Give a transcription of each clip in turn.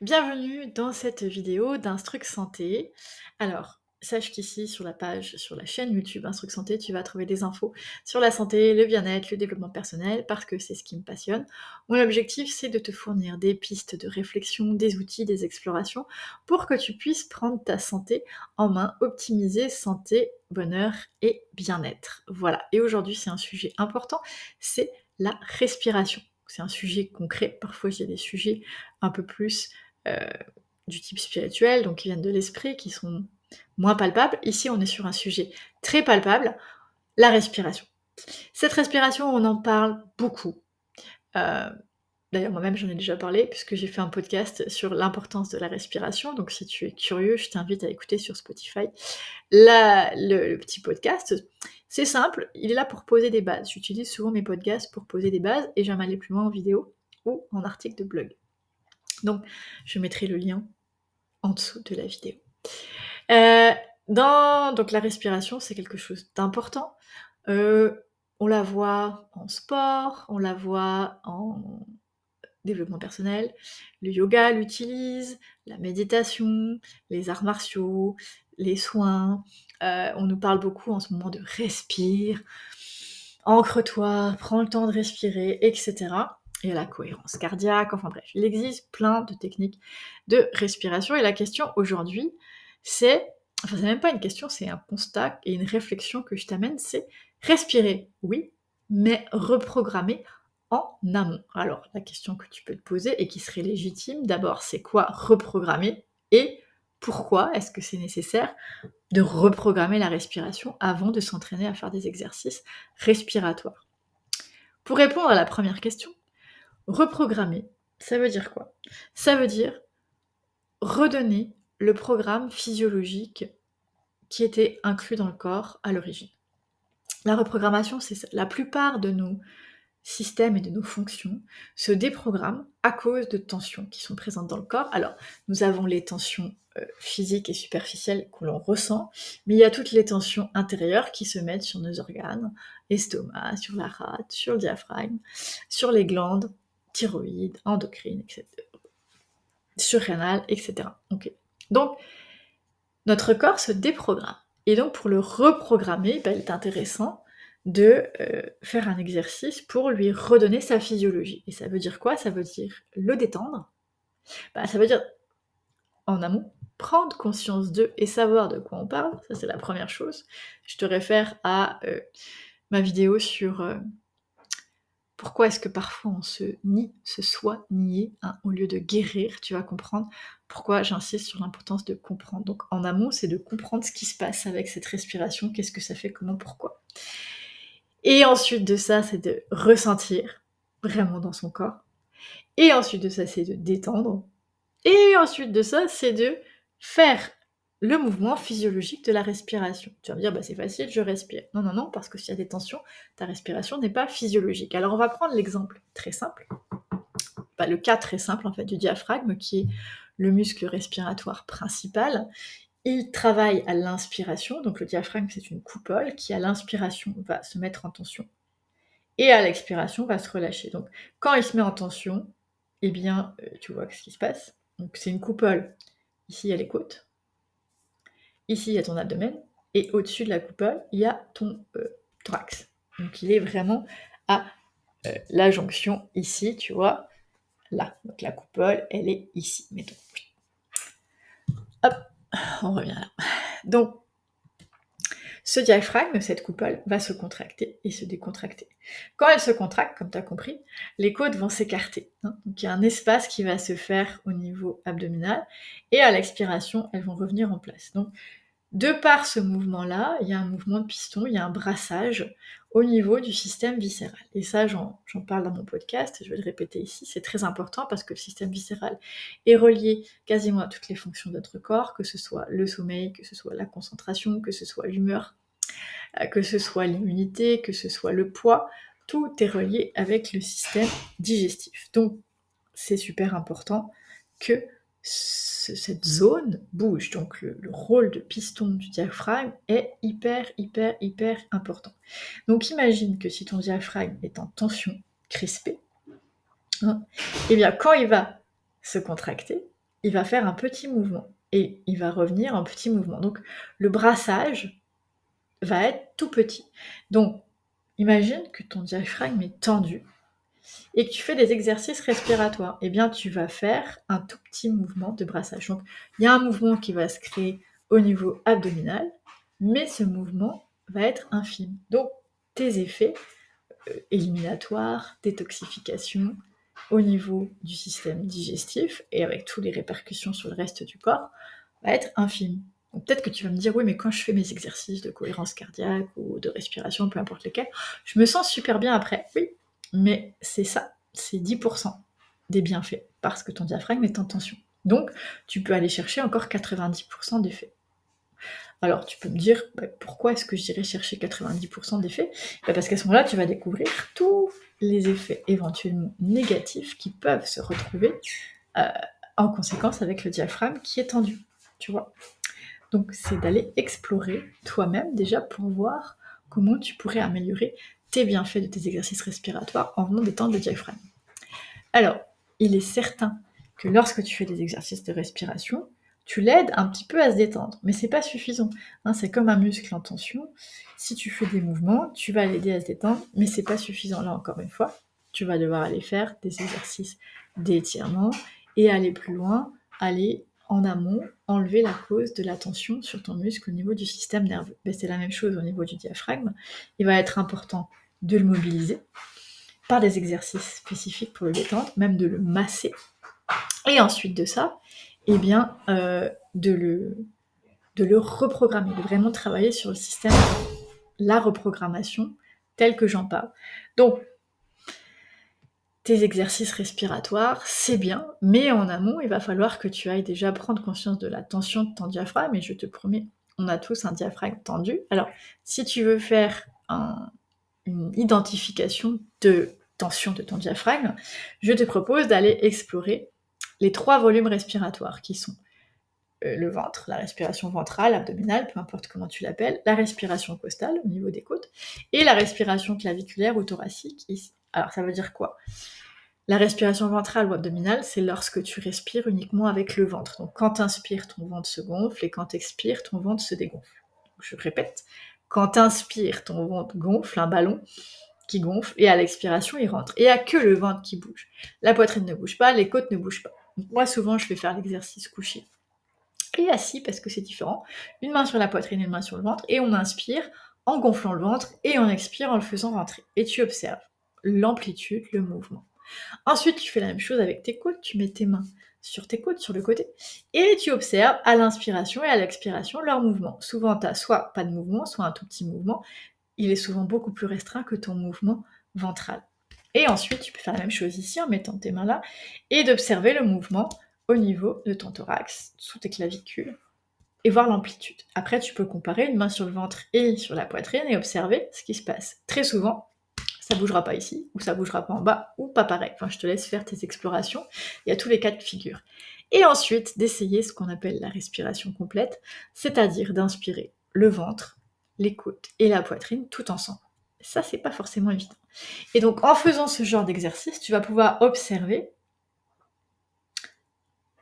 Bienvenue dans cette vidéo d'Instruc Santé. Alors, sache qu'ici sur la chaîne YouTube Instruc Santé, tu vas trouver des infos sur la santé, le bien-être, le développement personnel, parce que c'est ce qui me passionne. Mon objectif, c'est de te fournir des pistes de réflexion, des outils, des explorations, pour que tu puisses prendre ta santé en main, optimiser santé, bonheur et bien-être. Voilà. Et aujourd'hui, c'est un sujet important, c'est la respiration. C'est un sujet concret. Parfois, il y a des sujets un peu plus euh, du type spirituel, donc qui viennent de l'esprit, qui sont moins palpables. Ici, on est sur un sujet très palpable, la respiration. Cette respiration, on en parle beaucoup. Euh, D'ailleurs, moi-même, j'en ai déjà parlé, puisque j'ai fait un podcast sur l'importance de la respiration. Donc, si tu es curieux, je t'invite à écouter sur Spotify le petit podcast. C'est simple, il est là pour poser des bases. J'utilise souvent mes podcasts pour poser des bases, et j'aime aller plus loin en vidéo ou en article de blog. Donc, je mettrai le lien en dessous de la vidéo. Donc la respiration, c'est quelque chose d'important. On la voit en sport, on la voit en développement personnel, le yoga l'utilise, la méditation, les arts martiaux, les soins. On nous parle beaucoup en ce moment de respire, ancre-toi, prends le temps de respirer, etc. Et la cohérence cardiaque, enfin bref, il existe plein de techniques de respiration. Et la question aujourd'hui, c'est même pas une question, c'est un constat et une réflexion que je t'amène, c'est respirer, oui, mais reprogrammer en amont. Alors, la question que tu peux te poser et qui serait légitime, d'abord, c'est quoi reprogrammer et pourquoi est-ce que c'est nécessaire de reprogrammer la respiration avant de s'entraîner à faire des exercices respiratoires. Pour répondre à la première question, reprogrammer, ça veut dire quoi? Ça veut dire redonner le programme physiologique qui était inclus dans le corps à l'origine. La reprogrammation, c'est ça. La plupart de nos systèmes et de nos fonctions se déprogramment à cause de tensions qui sont présentes dans le corps. Alors, nous avons les tensions physiques et superficielles que l'on ressent, mais il y a toutes les tensions intérieures qui se mettent sur nos organes, estomac, sur la rate, sur le diaphragme, sur les glandes, thyroïdes, endocrines, etc., surrénales, etc. Okay. Donc, notre corps se déprogramme. Et donc, pour le reprogrammer, il est intéressant de faire un exercice pour lui redonner sa physiologie. Et ça veut dire quoi? Ça veut dire le détendre. Ça veut dire, en amont, prendre conscience d'eux et savoir de quoi on parle. Ça, c'est la première chose. Je te réfère à ma vidéo sur pourquoi est-ce que parfois on se nie, se soit nié, au lieu de guérir. Tu vas comprendre pourquoi j'insiste sur l'importance de comprendre. Donc en amont, c'est de comprendre ce qui se passe avec cette respiration, qu'est-ce que ça fait, comment, pourquoi. Et ensuite de ça, c'est de ressentir vraiment dans son corps. Et ensuite de ça, c'est de détendre. Et ensuite de ça, c'est de faire le mouvement physiologique de la respiration. Tu vas me dire, c'est facile, je respire. Non, non, non, parce que s'il y a des tensions, ta respiration n'est pas physiologique. Alors on va prendre l'exemple très simple, le cas très simple en fait du diaphragme, qui est le muscle respiratoire principal. Il travaille à l'inspiration, donc le diaphragme c'est une coupole qui à l'inspiration va se mettre en tension et à l'expiration va se relâcher. Donc quand il se met en tension, tu vois ce qui se passe. Donc c'est une coupole. Ici il y a les côtes, ici il y a ton abdomen, et au-dessus de la coupole il y a ton thorax. Donc il est vraiment à la jonction ici, tu vois, là. Donc la coupole elle est ici. Mettons. Hop, on revient là. Donc ce diaphragme, cette coupole, va se contracter et se décontracter. Quand elle se contracte, comme tu as compris, les côtes vont s'écarter. Donc il y a un espace qui va se faire au niveau abdominal, et à l'expiration, elles vont revenir en place. Donc de par ce mouvement-là, il y a un mouvement de piston, il y a un brassage au niveau du système viscéral. Et ça, j'en parle dans mon podcast, je vais le répéter ici, c'est très important parce que le système viscéral est relié quasiment à toutes les fonctions de notre corps, que ce soit le sommeil, que ce soit la concentration, que ce soit l'humeur, que ce soit l'immunité, que ce soit le poids, tout est relié avec le système digestif. Donc, c'est super important que cette zone bouge. Donc le rôle de piston du diaphragme est hyper important. Donc imagine que si ton diaphragme est en tension, crispé, et bien quand il va se contracter, il va faire un petit mouvement et il va revenir en petit mouvement. Donc le brassage va être tout petit. Donc imagine que ton diaphragme est tendu et que tu fais des exercices respiratoires. Eh bien, tu vas faire un tout petit mouvement de brassage. Donc il y a un mouvement qui va se créer au niveau abdominal, mais ce mouvement va être infime. Donc tes effets éliminatoires, détoxification, au niveau du système digestif et avec toutes les répercussions sur le reste du corps, va être infime. Donc peut-être que tu vas me dire, oui, mais quand je fais mes exercices de cohérence cardiaque ou de respiration, peu importe lesquels, je me sens super bien après. Oui, mais c'est ça, c'est 10% des bienfaits, parce que ton diaphragme est en tension. Donc, tu peux aller chercher encore 90% d'effets. Alors, tu peux me dire, pourquoi est-ce que j'irais chercher 90% d'effets? Parce qu'à ce moment-là, tu vas découvrir tous les effets éventuellement négatifs qui peuvent se retrouver en conséquence avec le diaphragme qui est tendu, tu vois. Donc, c'est d'aller explorer toi-même déjà pour voir comment tu pourrais améliorer tes bienfaits de tes exercices respiratoires en venant détendre le diaphragme. Alors, il est certain que lorsque tu fais des exercices de respiration, tu l'aides un petit peu à se détendre, mais c'est pas suffisant. Hein, c'est comme un muscle en tension. Si tu fais des mouvements, tu vas l'aider à se détendre, mais c'est pas suffisant. Là, encore une fois, tu vas devoir aller faire des exercices d'étirement et aller plus loin, aller en amont, enlever la cause de la tension sur ton muscle au niveau du système nerveux. Ben, c'est la même chose au niveau du diaphragme. Il va être important de le mobiliser par des exercices spécifiques pour le détendre, même de le masser. Et ensuite de ça, eh bien, de le reprogrammer, de vraiment travailler sur le système, la reprogrammation, telle que j'en parle. Donc, tes exercices respiratoires, c'est bien, mais en amont, il va falloir que tu ailles déjà prendre conscience de la tension de ton diaphragme, et je te promets, on a tous un diaphragme tendu. Alors, si tu veux faire une identification de tension de ton diaphragme, je te propose d'aller explorer les 3 volumes respiratoires qui sont le ventre, la respiration ventrale, abdominale, peu importe comment tu l'appelles, la respiration costale au niveau des côtes, et la respiration claviculaire ou thoracique ici. Alors ça veut dire quoi? La respiration ventrale ou abdominale, c'est lorsque tu respires uniquement avec le ventre. Donc quand tu inspires, ton ventre se gonfle, et quand tu expires, ton ventre se dégonfle. Donc, je répète, quand tu inspires, ton ventre gonfle, un ballon qui gonfle, et à l'expiration, il rentre. Et il n'y a que le ventre qui bouge. La poitrine ne bouge pas, les côtes ne bougent pas. Donc, moi, souvent, je vais faire l'exercice couché et assis, parce que c'est différent. Une main sur la poitrine et une main sur le ventre, et on inspire en gonflant le ventre, et on expire en le faisant rentrer. Et tu observes l'amplitude, le mouvement. Ensuite, tu fais la même chose avec tes côtes, tu mets tes mains sur tes côtes, sur le côté, et tu observes à l'inspiration et à l'expiration leur mouvement. Souvent, tu as soit pas de mouvement, soit un tout petit mouvement. Il est souvent beaucoup plus restreint que ton mouvement ventral. Et ensuite, tu peux faire la même chose ici en mettant tes mains là, et d'observer le mouvement au niveau de ton thorax, sous tes clavicules, et voir l'amplitude. Après, tu peux comparer une main sur le ventre et sur la poitrine et observer ce qui se passe. Très souvent, ça bougera pas ici, ou ça bougera pas en bas, ou pas pareil. Enfin, je te laisse faire tes explorations. Il y a tous les cas de figure. Et ensuite, d'essayer ce qu'on appelle la respiration complète, c'est-à-dire d'inspirer le ventre, les côtes et la poitrine tout ensemble. Ça, c'est pas forcément évident. Et donc, en faisant ce genre d'exercice, tu vas pouvoir observer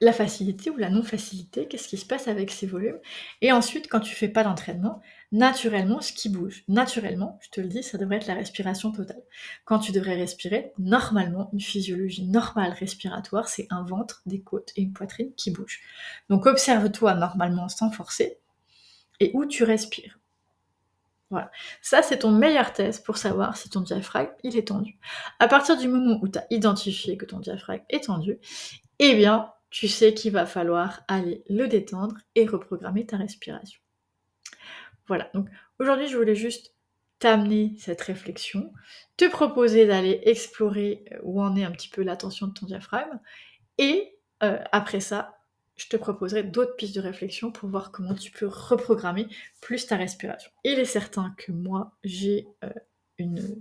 la facilité ou la non-facilité, qu'est-ce qui se passe avec ces volumes. Et ensuite, quand tu fais pas d'entraînement, naturellement, ce qui bouge, naturellement, je te le dis, ça devrait être la respiration totale. Quand tu devrais respirer, normalement, une physiologie normale respiratoire, c'est un ventre, des côtes et une poitrine qui bougent. Donc observe-toi normalement sans forcer, et où tu respires. Voilà. Ça, c'est ton meilleur test pour savoir si ton diaphragme, il est tendu. À partir du moment où tu as identifié que ton diaphragme est tendu, eh bien, tu sais qu'il va falloir aller le détendre et reprogrammer ta respiration. Voilà, donc aujourd'hui, je voulais juste t'amener cette réflexion, te proposer d'aller explorer où en est un petit peu la tension de ton diaphragme, et après ça, je te proposerai d'autres pistes de réflexion pour voir comment tu peux reprogrammer plus ta respiration. Il est certain que moi, j'ai une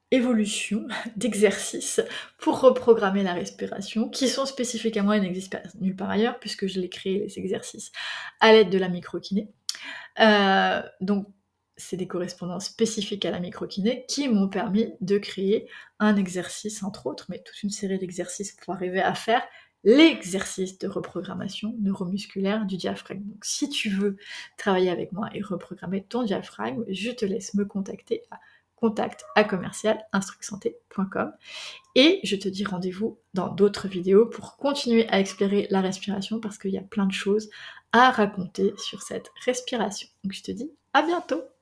évolution d'exercices pour reprogrammer la respiration, qui sont spécifiques à moi et n'existent pas nulle part ailleurs, puisque je l'ai créé, les exercices, à l'aide de la microkiné. Donc, c'est des correspondances spécifiques à la microkiné qui m'ont permis de créer un exercice, entre autres, mais toute une série d'exercices pour arriver à faire l'exercice de reprogrammation neuromusculaire du diaphragme. Donc si tu veux travailler avec moi et reprogrammer ton diaphragme, je te laisse me contacter à contact@commercial-instrucsanté.com et je te dis rendez-vous dans d'autres vidéos pour continuer à explorer la respiration parce qu'il y a plein de choses à raconter sur cette respiration. Donc je te dis à bientôt!